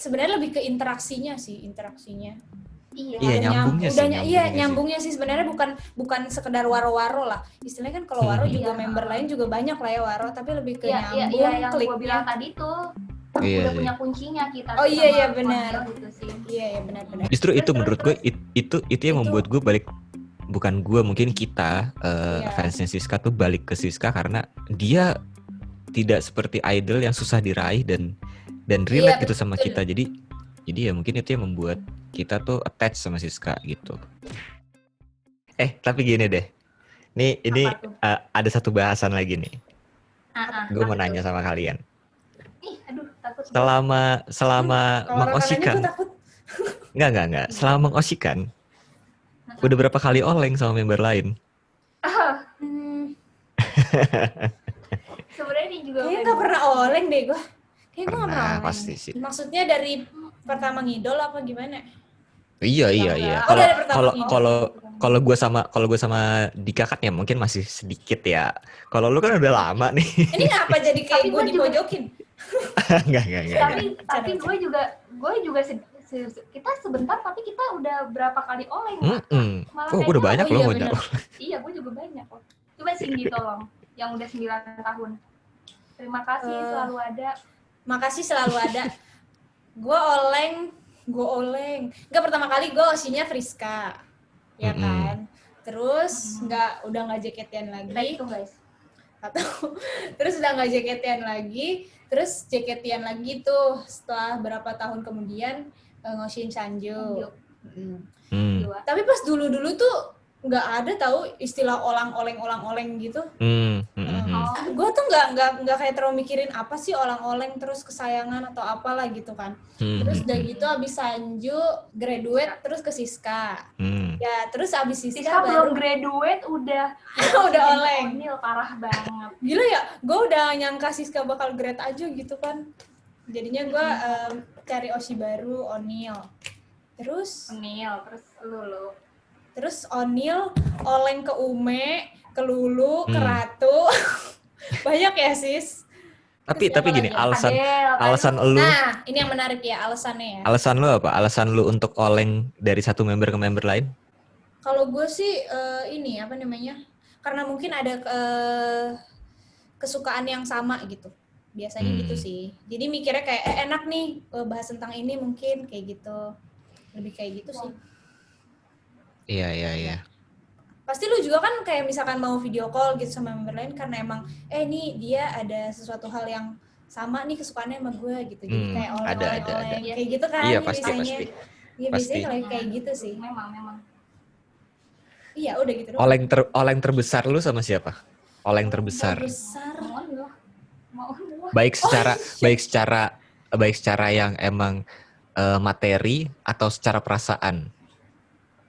sebenarnya lebih ke interaksinya. Iya, Nyambungnya sih sebenarnya bukan sekedar waro-waro lah. Istilahnya kan kalau waro juga member lain juga banyak lah ya waro, tapi lebih ke nyambung yang kliknya. Gue bilang tadi tuh udah punya kuncinya kita. Oh iya benar. Gitu sih. Iya benar. Justru itu menurut gue itu yang membuat gue balik, bukan gue, mungkin kita fansnya Siska tuh balik ke Siska karena dia tidak seperti idol yang susah diraih dan relate gitu sama kita. Jadi ya mungkin itu yang membuat kita tuh attach sama Siska gitu. Tapi gini deh. Ini ada satu bahasan lagi nih. Gue mau nanya sama kalian. Aduh, takut. Selama mengosikan. Enggak. Selama mengosikan. Udah berapa kali oleng sama member lain? Sebenarnya ini juga kayaknya nggak pernah oleng deh gue. Kayaknya gue nggak pernah oleng. Pasti sih. Maksudnya dari pertama ngidol apa gimana? Iya. Kalau gue sama Dika kan ya mungkin masih sedikit ya. Kalau lu kan udah lama nih. Ini ngapa jadi kayak gue dipojokin? Enggak. Tapi gue juga kita sebentar tapi kita udah berapa kali oleng. Malah gue udah banyak loh ngajak. Iya, gue juga banyak loh. Coba Cindy tolong yang udah 9 tahun. Terima kasih selalu ada. Makasih selalu ada. Gue oleng. Enggak, pertama kali gue osinya Friska. Ya kan? Terus udah enggak JKT-an lagi. Baik tuh, guys. Terus udah enggak JKT-an lagi. Terus JKT-an lagi tuh setelah berapa tahun kemudian ngosin Sanju. Tapi pas dulu tuh nggak ada tahu istilah olang-oleng gitu. Gue tuh nggak kayak terlalu mikirin apa sih olang-oleng terus kesayangan atau apalah gitu kan. Terus udah gitu abis Sanju graduate terus ke Siska. Ya terus abis Siska baru belum graduate udah oleng. Onil parah banget. Gila ya, gue udah nyangka Siska bakal grade aja gitu kan. Jadinya gue cari osi baru Onil. Terus lu. Terus Onil oleng ke Ume, ke Lulu, ke Ratu. Banyak ya, Sis. Tapi gini, alasan lu. Nah, ini yang menarik ya alasannya ya. Alasan lu apa? Alasan lu untuk oleng dari satu member ke member lain? Kalau gue sih karena mungkin ada kesukaan yang sama gitu. Biasanya gitu sih. Jadi mikirnya kayak enak nih bahas tentang ini mungkin kayak gitu. Lebih kayak gitu sih. Iya. Pasti lu juga kan kayak misalkan mau video call gitu sama member lain karena emang nih dia ada sesuatu hal yang sama nih kesukaannya sama gue gitu. Jadi kayak oleng kayak gitu kan. Iya, pasti. Iya, biasanya kalau kayak gitu sih. Memang. Iya, udah gitu. Oleng terbesar lu sama siapa? Oleng terbesar. Baik secara yang emang materi atau secara perasaan.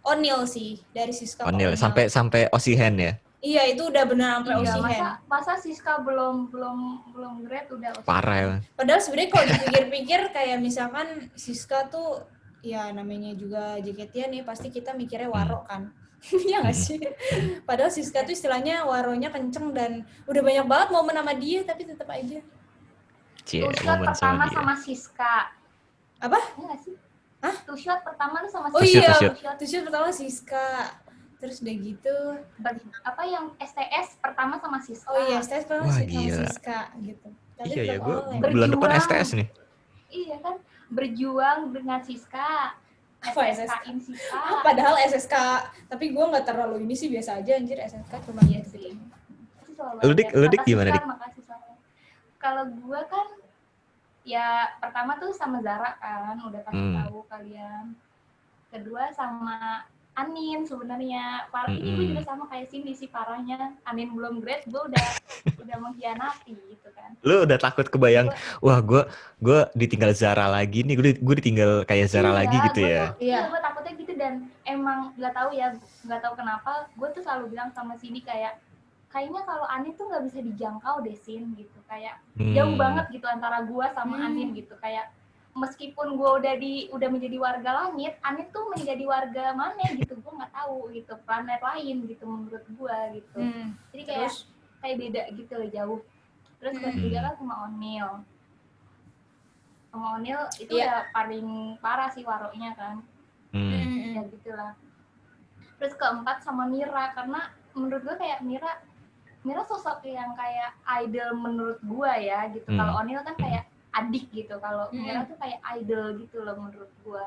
Onil sih dari Siska. Onil sampai Osihen ya. Iya, itu udah benar sampai Osihen. Masa Siska belum grade udah Osihen. Parah ya. Padahal sebenarnya kalau dipikir-pikir kayak misalkan Siska tuh ya namanya juga JKT-an nih pasti kita mikirnya waro kan. Iya nggak sih? Padahal Siska tuh istilahnya waronya kenceng dan udah banyak banget momen sama dia tapi tetap aja. Shot pertama sama Siska. Apa? Iya nggak sih? Hah? Two shot pertama lu sama Siska. Oh iya, two shot pertama Siska. Terus udah gitu. Apa yang STS pertama sama Siska. Oh iya, STS pertama sama Siska gitu. Tapi iya ya, gue bulan depan STS nih. Iya kan, berjuang dengan Siska. Apa SSK? Padahal SSK, tapi gue nggak terlalu ini sih biasa aja anjir SSK cuma iya sih. Lu dik gimana dik? Kalau gue kan ya pertama tuh sama Zara kan, udah pasti tahu kalian. Kedua sama Anin sebenarnya. Ini gue juga sama kayak Cindy sih parahnya. Anin belum grade, gue udah mengkhianati gitu kan. Lu udah takut kebayang, wah gue ditinggal Zara lagi nih, gue ditinggal kayak Zara lagi gitu ya. Iya, gue takutnya gitu dan emang nggak tahu kenapa, gue tuh selalu bilang sama Cindy kayaknya kalau Anin tuh nggak bisa dijangkau deh Sin gitu, kayak jauh banget gitu antara gue sama Anin gitu, kayak meskipun gue udah menjadi warga langit, Anin tuh menjadi warga mana gitu, gue nggak tahu gitu, planet lain gitu menurut gue gitu. Jadi kayak beda gitu loh, jauh. Terus ketiga kan sama Onil. sama Onil itu ya paling parah sih waronya kan. Ya gitulah. Terus keempat sama Mira, karena menurut gue kayak Mira sosok yang kayak idol menurut gue ya gitu. Kalau Onil kan kayak adik gitu, kalau Mira tuh kayak idol gitu loh menurut gue.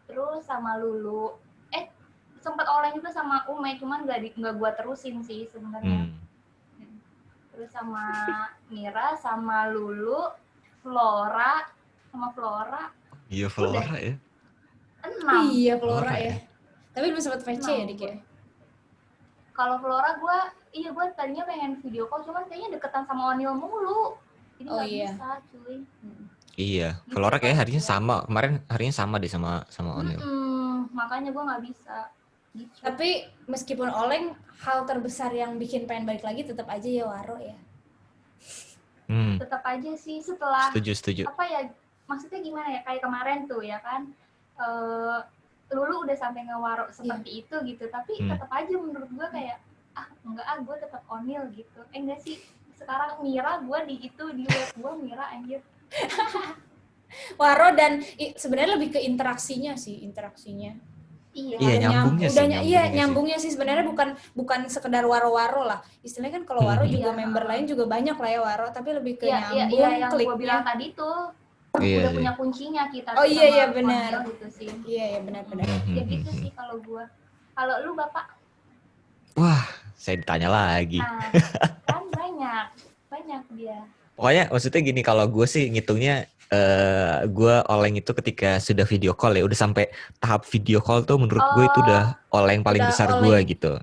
Terus sama Lulu, sempat Oleng juga sama Ume, cuman nggak gue terusin sih sebenarnya. Terus sama Mira, sama Lulu, Flora. Iya Flora ya. 6. Iya Flora ya. Tapi belum sempat VC ya Dik ya. Kalau Flora gue tadinya pengen video call, cuman kayaknya deketan sama Onil mulu. Jadi nggak bisa cuy. Iya, Flora kayak harinya sama. Kemarin harinya sama deh sama Onil. Makanya gue nggak bisa. Gitu. Tapi meskipun Oleng, hal terbesar yang bikin pengen balik lagi tetap aja ya Waro ya. Tetap aja sih setelah setuju. Apa ya, maksudnya gimana ya, kayak kemarin tuh ya kan, Lulu udah sampai ngewaro seperti itu gitu, tapi tetap aja menurut gue kayak gue tetap Onil gitu. Enggak sih, sekarang Mira gue di web gue Mira anjir. Waro dan sebenarnya lebih ke interaksinya. Iya, nyambungnya sih sebenarnya bukan sekedar waro-waro lah. Istilahnya kan kalau waro juga member lain juga banyak lah ya waro, tapi lebih ke nyambung yang kliknya. Gue bilang tadi tuh udah punya kuncinya kita. Oh iya benar. Gitu sih. Iya benar. Ya gitu sih kalau gue. Kalau lu Bapak? Wah, saya ditanya lagi. Kan banyak dia. Pokoknya maksudnya gini, kalau gue sih ngitungnya gue Oleng itu ketika sudah video call ya, udah sampai tahap video call tuh menurut gue itu udah Oleng paling besar gue gitu.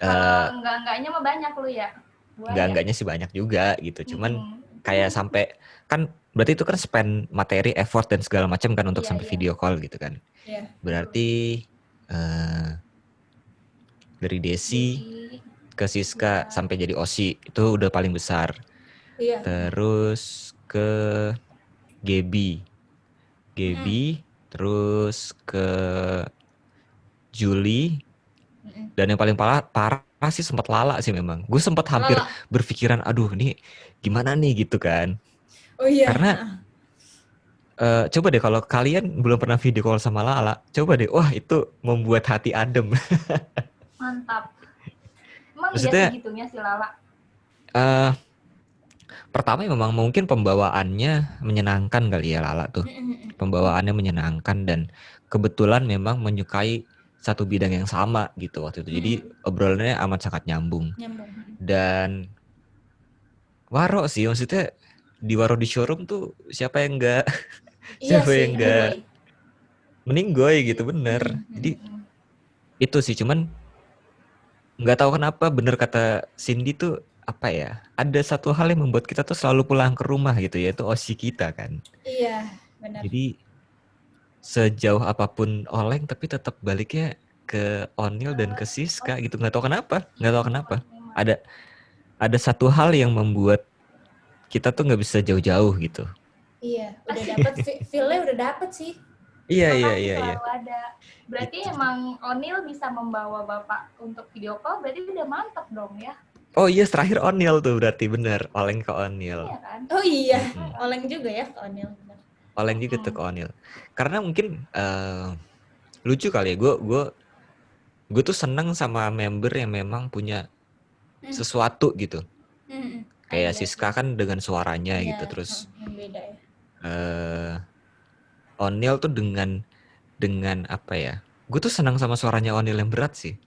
Enggaknya mah banyak lu ya. Enggaknya sih banyak juga gitu. Cuman kayak sampai kan berarti itu kan spend materi, effort dan segala macam kan untuk sampai video call gitu kan. Berarti dari Desi ke Siska sampai jadi Osi itu udah paling besar. Terus ke Gaby, terus ke Julie, dan yang paling parah sih sempat Lala sih memang. Gue sempat hampir berpikiran, aduh ini gimana nih gitu kan. Karena coba deh kalau kalian belum pernah video call sama Lala, coba deh, wah itu membuat hati adem. Mantap. Emang maksudnya, iya segitunya si Lala? Pertama memang mungkin pembawaannya menyenangkan kali ya Lala tuh. Pembawaannya menyenangkan dan kebetulan memang menyukai satu bidang yang sama gitu waktu itu. Jadi obrolannya amat sangat nyambung. Dan Waro sih, maksudnya di Waro di showroom tuh siapa yang enggak meninggoy gitu, bener. Jadi itu sih, cuman nggak tahu kenapa bener kata Cindy tuh apa ya, ada satu hal yang membuat kita tuh selalu pulang ke rumah gitu, yaitu Osi kita kan. Iya, benar. Jadi sejauh apapun Oleng tapi tetap baliknya ke Onil dan ke Siska gitu, nggak tahu kenapa. Ada satu hal yang membuat kita tuh nggak bisa jauh-jauh gitu. Iya, udah dapet feel-nya udah dapet sih. Iya. Ada. Berarti itu. Emang Onil bisa membawa Bapak untuk video call, berarti udah mantap dong ya. Oh iya, terakhir Onil tuh berarti bener, Oleng ke Onil. Iya kan? Oh iya, Oleng juga ya ke Onil. Oleng juga tuh ke Onil. Karena mungkin lucu kali ya, gue tuh seneng sama member yang memang punya sesuatu gitu. Kayak Siska kan dengan suaranya gitu, terus beda ya. Onil tuh dengan apa ya? Gue tuh senang sama suaranya Onil yang berat sih.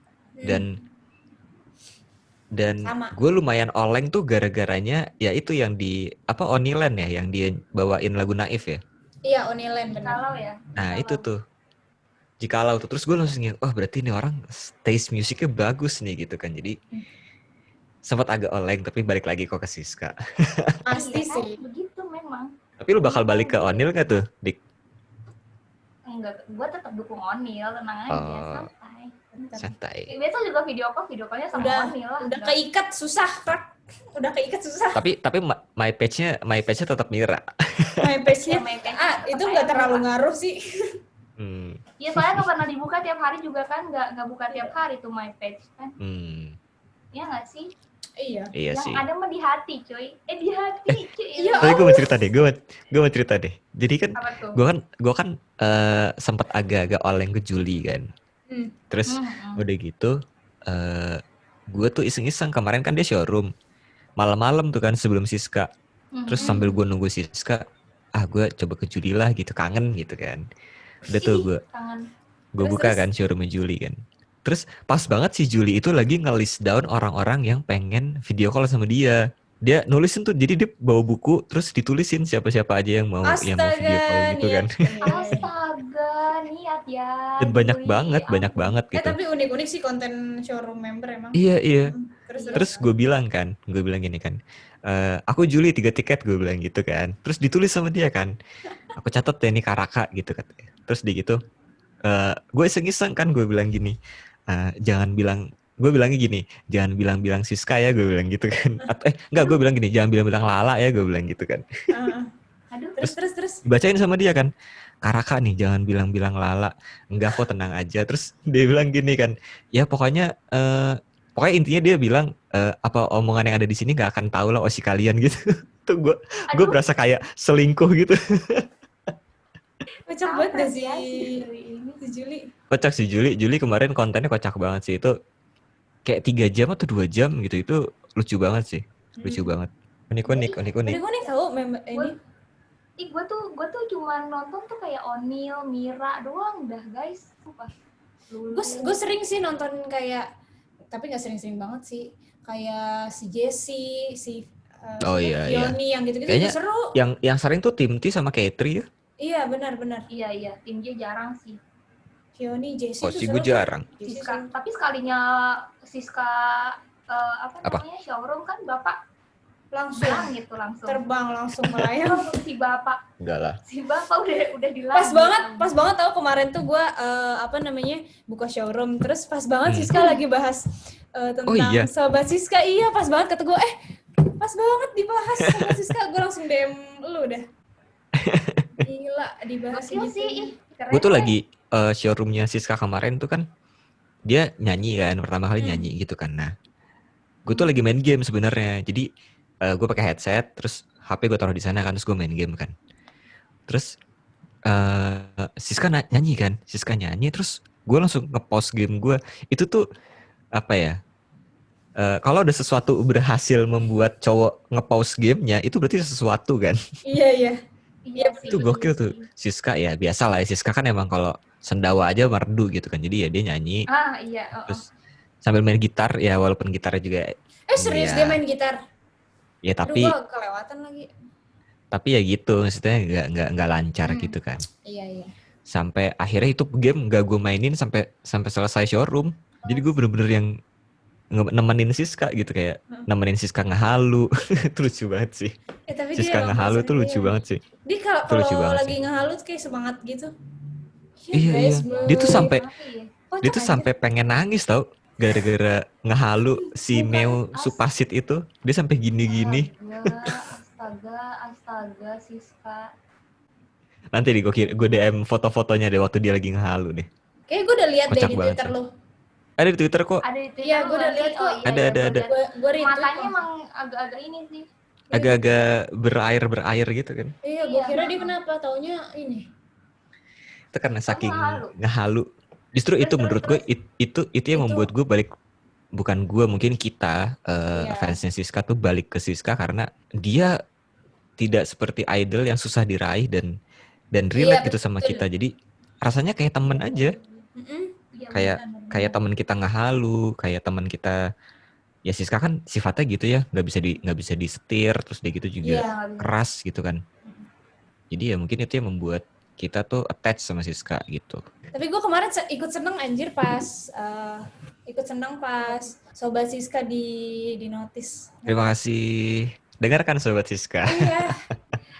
Dan gue lumayan Oleng tuh gara-garanya ya itu yang di apa Oniland ya, yang dia bawain lagu Naif ya. Iya, Oniland benar. Jikalau ya. Nah, itu tuh. Jikalau tuh, terus gue langsung ingat, oh berarti ini orang taste musiknya bagus nih gitu kan. Jadi sempat agak Oleng tapi balik lagi kok ke Siska. Pasti sih. Begitu memang. Tapi lu bakal balik ke Onil nggak tuh, Dik? Enggak, gue tetap dukung Onil, tenang aja, santai. Besok juga video callnya sama Onil lah. Udah keikat susah, Tapi my page-nya tetap Mira. My page-nya itu nggak terlalu ngaruh sih. Iya, soalnya nggak pernah dibuka tiap hari juga kan, nggak buka tiap hari tuh my page kan. Iya nggak sih? Iya. Iya Yang sih. ada mah di hati, cuy. Di hati, cuy. Iya. Tapi gue mau cerita deh, gue mau cerita deh. Jadi kan Apa tuh? gue kan sempat agak-agak oleng ke Juli kan. Terus udah gitu, gue tuh iseng-iseng kemarin kan dia showroom malam-malam tuh kan sebelum Siska. Terus sambil gue nunggu Siska, gue coba ke Juli lah gitu, kangen gitu kan. Udah tuh gue buka kan showroomnya Juli kan. Terus pas banget si Juli itu lagi nge-list down orang-orang yang pengen video call sama dia. Dia nulisin tuh, jadi dia bawa buku terus ditulisin siapa-siapa aja yang mau video call gitu kan. Astaga, niat ya. Dan banyak banget gitu. Tapi unik-unik sih konten showroom member emang. Iya. Terus gue bilang gini kan, aku Juli 3 tiket, gue bilang gitu kan. Terus ditulis sama dia kan, aku catat ya ini Karaka gitu kan. Terus di gitu, gue iseng-iseng kan gue bilang gini, gue bilangnya gini, jangan bilang-bilang Siska ya, gue bilang gitu kan. Enggak, gue bilang gini, jangan bilang-bilang Lala ya, gue bilang gitu kan. Terus bacain sama dia kan, Karaka nih, jangan bilang-bilang Lala. Enggak kok, tenang aja. Terus dia bilang gini kan, ya pokoknya intinya dia bilang apa omongan yang ada di sini nggak akan tahu lah osi kalian gitu. Tuh gue berasa kayak selingkuh gitu. Kocak banget dah si Juli. Kocak si Juli kemarin kontennya kocak banget sih. Itu kayak 3 jam atau 2 jam gitu. Itu lucu banget sih. Lucu banget. Unik-unik tahu ini. Gue tuh cuma nonton tuh kayak Onil, Mira doang dah guys. Gue sering sih nonton kayak, tapi nggak sering-sering banget sih. Kayak si Jessie, si Yoni yang gitu-gitu kayaknya seru. Yang sering tuh Tim T sama Katri ya. Iya benar. Iya, tim dia jarang sih. Yoni, Jessie sih gue jarang. Siska, tapi sekalinya Siska namanya showroom kan bapak langsung terbang langsung melayang si bapak. Enggak lah. Si bapak udah dilayang. Pas banget tau kemarin tuh gue buka showroom, terus pas banget Siska lagi bahas tentang Sobat Siska. Iya pas banget, kata gue pas banget dibahas Sobat Siska. Gue langsung DM lu dah. Gila dibahas gitu sih. Gue tuh lagi showroomnya Siska kemarin tuh kan dia nyanyi kan, pertama kali nyanyi gitu kan. Nah gue tuh lagi main game sebenarnya. Jadi gue pakai headset, terus HP gue taruh di sana kan, terus gue main game kan. Terus Siska nyanyi kan, terus gue langsung nge-pause game gue. Itu tuh apa ya? Kalau ada sesuatu berhasil membuat cowok nge-pause gamenya, itu berarti sesuatu kan? Iya. Itu gokil tuh. Siska ya biasa lah. Siska kan emang kalau sendawa aja merdu gitu kan. Jadi ya dia nyanyi. Iya. Terus sambil main gitar ya, walaupun gitarnya juga. Serius dia main gitar? Ya tapi. Aduh, gua kelewatan lagi. Tapi ya gitu, maksudnya nggak lancar gitu kan. Iya. Sampai akhirnya itu game nggak gue mainin sampai selesai showroom. Jadi gue bener-bener yang nemenin Siska gitu, kayak nemenin Siska ngehalu. Itu lucu banget sih. Tapi Siska ngehalu tuh lucu banget sih. Dia kalau lagi ngehalu kayak semangat gitu. Iya. Dia tuh sampai pengen nangis tau, gara-gara ngehalu si Meo Supasit itu. Dia sampai gini-gini. Astaga Siska. Nanti gue DM foto-fotonya deh waktu dia lagi ngehalu deh. Kayaknya gue udah lihat deh di Twitter lo. Ada di Twitter kok. Iya, gue udah lihat kok. Ada. Gue retweet. Matanya emang agak-agak ini sih. Agak-agak berair gitu kan. Iya, gue kira dia kenapa, taunya ini. Itu karena saking ngehalu. Justru itu menurut gue itu yang membuat gue balik, bukan gue, mungkin kita fansnya Siska tuh balik ke Siska karena dia tidak seperti idol yang susah diraih dan relate gitu sama kita. Jadi rasanya kayak temen aja. Kayak teman kita ngehalu, kayak teman kita ya. Siska kan sifatnya gitu ya, nggak bisa disetir, terus dia gitu juga keras gitu kan. Jadi ya mungkin itu yang membuat kita tuh attach sama Siska gitu. Tapi gue kemarin ikut seneng anjir pas Sobat Siska di notice. Terima kasih. Dengarkan Sobat Siska. Iya.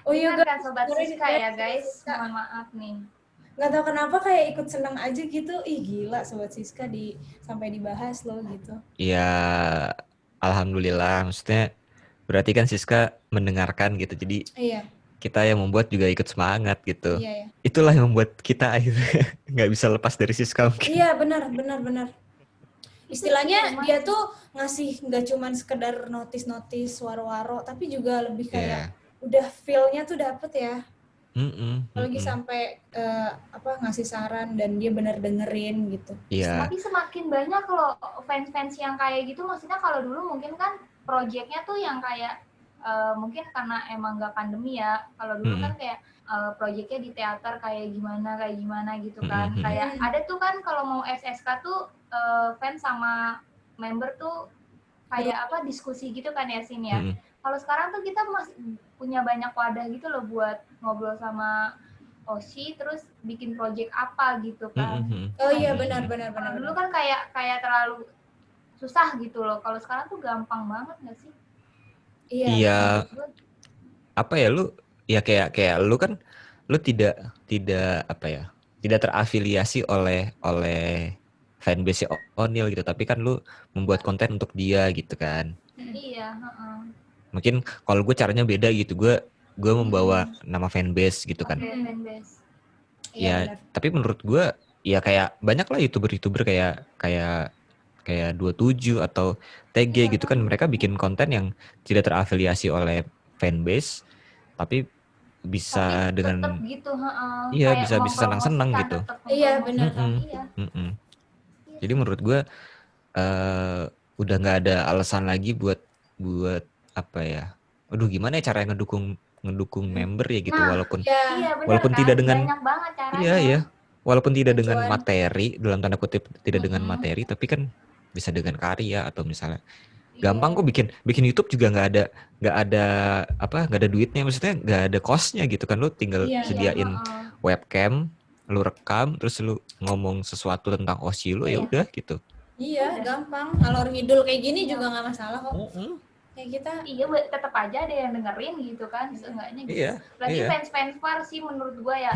Dengarkan Sobat Siska ya guys. Mohon maaf nih. Nggak tahu kenapa kayak ikut seneng aja gitu. Ih gila Sobat Siska sampai dibahas loh gitu. Iya, alhamdulillah. Maksudnya berarti kan Siska mendengarkan gitu. Jadi kita yang membuat juga ikut semangat gitu. Iya. Itulah yang membuat kita akhirnya nggak bisa lepas dari Siska mungkin. Iya benar. istilahnya dia tuh ngasih nggak cuman sekedar notis-notis waro-waro, tapi juga lebih kayak udah feel-nya tuh dapet ya. Apalagi sampai ngasih saran dan dia benar dengerin gitu. Tapi semakin banyak loh fans-fans yang kayak gitu. Maksudnya kalau dulu mungkin kan projectnya tuh yang kayak mungkin karena emang nggak pandemi ya. Kalau dulu kan kayak projectnya di teater kayak gimana gitu kan. Kayak ada tuh kan kalau mau SSK tuh fans sama member tuh kayak diskusi gitu kan ya Sin ya. Kalau sekarang tuh kita masih punya banyak wadah gitu loh buat ngobrol sama Oshi, terus bikin project apa gitu kan. Oh iya benar. Dulu kan kayak terlalu susah gitu loh. Kalau sekarang tuh gampang banget nggak sih? Iya. Apa ya lu? Ya kayak lu kan lu tidak terafiliasi oleh fanbase O'Neal gitu, tapi kan lu membuat konten untuk dia gitu kan. Iya. Mungkin kalau gue caranya beda gitu, gue membawa nama fanbase gitu kan. Fanbase. Ya, tapi menurut gue ya kayak banyak lah youtuber kayak 27 atau TG gitu kan, mereka bikin konten yang tidak terafiliasi oleh fanbase, tapi bisa dengan gitu, iya bisa senang-senang gitu. Iya benar. Jadi menurut gue udah nggak ada alasan lagi buat apa ya? Aduh gimana ya cara ngedukung member ya gitu, walaupun tidak dengan walaupun tidak dengan materi, dalam tanda kutip tidak dengan materi, tapi kan bisa dengan karya atau misalnya gampang kok bikin YouTube juga nggak ada duitnya, maksudnya nggak ada cost-nya gitu kan, lu tinggal sediain webcam, lu rekam, terus lu ngomong sesuatu tentang Oshi lu, ya udah gitu. Iya, gampang. Ngalor ngidul kayak gini juga nggak masalah kok. Kayak kita tetap aja ada yang dengerin gitu kan, seenggaknya gitu. Berarti fans sih menurut gua ya,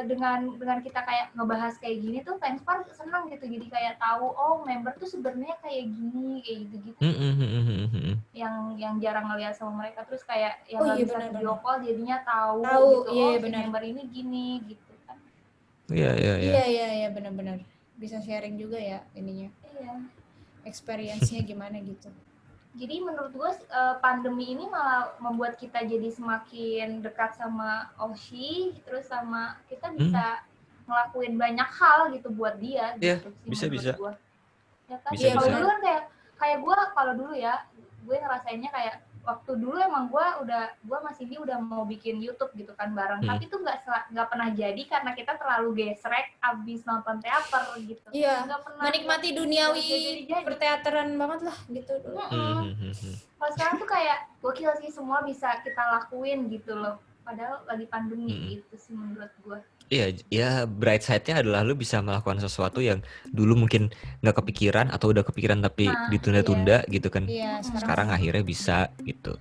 dengan kita kayak ngebahas kayak gini tuh fans senang gitu, jadi kayak tahu member tuh sebenarnya kayak gini, kayak gitu. Yang jarang ngeliat sama mereka, terus kayak yang nggak bisa video call jadinya tahu gitu, member ini gini gitu kan. Iya benar-benar bisa sharing juga ya ininya. Experience-nya gimana gitu. Jadi menurut gue pandemi ini malah membuat kita jadi semakin dekat sama Oshi, terus sama kita bisa ngelakuin banyak hal gitu buat dia gitu sih menurut gue. Ya kan? Kalau dulu kan kayak gue kalau dulu ya, gue ngerasainnya kayak waktu dulu emang gue masih udah mau bikin YouTube gitu kan bareng, tapi tuh nggak pernah jadi karena kita terlalu gesrek abis nonton teater gitu. Iya. Menikmati duniawi perteateran banget lah gitu dulu. Kalau sekarang tuh kayak gokil sih, semua bisa kita lakuin gitu loh. Padahal lagi pandemi gitu sih menurut gue. Iya, bright side-nya adalah lu bisa melakukan sesuatu yang dulu mungkin nggak kepikiran atau udah kepikiran tapi ditunda-tunda gitu kan. Iya, sekarang akhirnya bisa gitu.